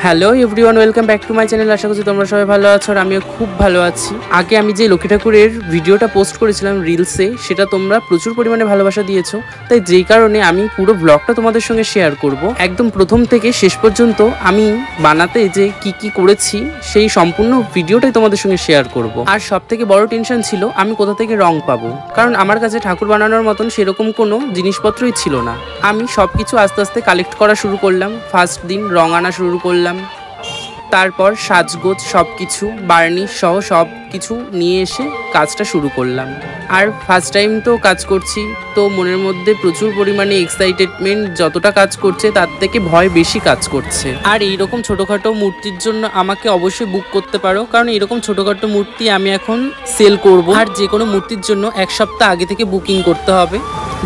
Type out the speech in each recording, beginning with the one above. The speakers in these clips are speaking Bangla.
Hello everyone, welcome back to my channel. আশা করছি তোমরা সবাই ভালো আছো আর আমিও খুব ভালো আছি। আগে আমি যে লক্ষ্মী ঠাকুরের ভিডিওটা পোস্ট করেছিলাম রিলসে, সেটা তোমরা প্রচুর পরিমাণে ভালোবাসা দিয়েছো, তাই যেই কারণে আমি পুরো ব্লগটা তোমাদের সঙ্গে শেয়ার করব। একদম প্রথম থেকে শেষ পর্যন্ত আমি বানাতে যে কি করেছি সেই সম্পূর্ণ ভিডিওটাই তোমাদের সঙ্গে শেয়ার করব। আর সব থেকে বড় টেনশন ছিল আমি কোথা থেকে রং পাবো, কারণ আমার কাছে ঠাকুর বানানোর মতন সেরকম কোনো জিনিসপত্রই ছিল না। আমি সব কিছু আস্তে আস্তে কালেক্ট করা শুরু করলাম। ফার্স্ট দিন রং আনা শুরু করলাম, তারপর সাজগোজ সব কিছু বার্নিশ সহ সব কিছু নিয়ে এসে কাজটা শুরু করলাম। আর ফার্স্ট টাইম তো কাজ করছি, তো মনের মধ্যে প্রচুর পরিমাণে এক্সাইটেডমেন্ট, যতটা কাজ করছে তার থেকে ভয় বেশি কাজ করছে। আর এইরকম ছোটোখাটো মূর্তির জন্য আমাকে অবশ্যই বুক করতে পারো, কারণ এরকম ছোটোখাটো মূর্তি আমি এখন সেল করব। আর যে কোনো মূর্তির জন্য এক সপ্তাহ আগে থেকে বুকিং করতে হবে,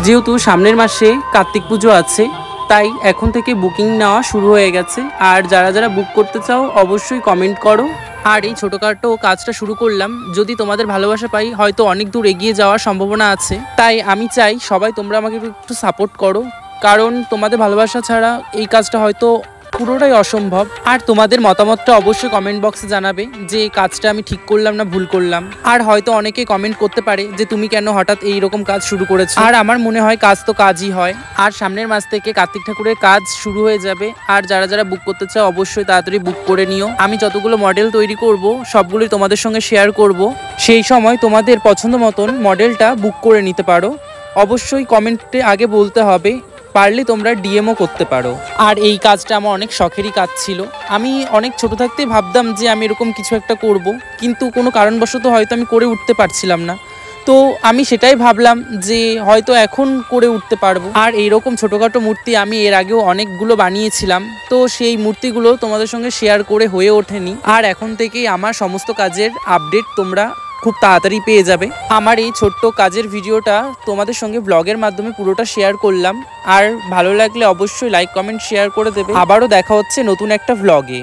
যেহেতু সামনের মাসে কার্তিক পুজো আছে, তাই এখন থেকে বুকিং নেওয়া শুরু হয়ে গেছে। আর যারা যারা বুক করতে চাও অবশ্যই কমেন্ট করো। আর এই ছোটোখাটো কাজটা শুরু করলাম, যদি তোমাদের ভালোবাসা পাই হয়তো অনেক দূর এগিয়ে যাওয়ার সম্ভাবনা আছে। তাই আমি চাই সবাই তোমরা আমাকে একটু সাপোর্ট করো, কারণ তোমাদের ভালোবাসা ছাড়া এই কাজটা হয়তো পুরোটাই অসম্ভব। আর তোমাদের মতামতটা অবশ্যই কমেন্ট বক্সে জানাবে যে কাজটা আমি ঠিক করলাম না ভুল করলাম। আর হয়তো অনেকে কমেন্ট করতে পারে যে তুমি কেন হঠাৎ এইরকম কাজ শুরু করেছো। আর আমার মনে হয় কাজ তো কাজই হয়। আর সামনের মাস থেকে কার্তিক ঠাকুরের কাজ শুরু হয়ে যাবে। আর যারা যারা বুক করতে চাও অবশ্যই তাড়াতাড়ি বুক করে নিও। আমি যতগুলো মডেল তৈরি করব সবগুলোই তোমাদের সঙ্গে শেয়ার করব। সেই সময় তোমাদের পছন্দ মতন মডেলটা বুক করে নিতে পারো। অবশ্যই কমেন্টে আগে বলতে হবে, পারলে তোমরা ডিএমও করতে পারো। আর এই কাজটা আমার অনেক শখেরই কাজ ছিল। আমি অনেক ছোট থাকতেই ভাবতাম যে আমি এরকম কিছু একটা করব, কিন্তু কোনো কারণবশত হয়তো আমি করে উঠতে পারছিলাম না। তো আমি সেটাই ভাবলাম যে হয়তো এখন করে উঠতে পারবো। আর এইরকম ছোটোখাটো মূর্তি আমি এর আগেও অনেকগুলো বানিয়েছিলাম, তো সেই মূর্তিগুলো তোমাদের সঙ্গে শেয়ার করে হয়ে ওঠেনি। আর এখন থেকেই আমার সমস্ত কাজের আপডেট তোমরা খুব তাড়াতাড়ি পেয়ে যাবে। আমার এই ছোট্ট কাজের ভিডিওটা তোমাদের সঙ্গে ব্লগের মাধ্যমে পুরোটা শেয়ার করলাম। আর ভালো লাগলে অবশ্যই লাইক কমেন্ট শেয়ার করে দেবে। আবারও দেখা হচ্ছে নতুন একটা ব্লগে।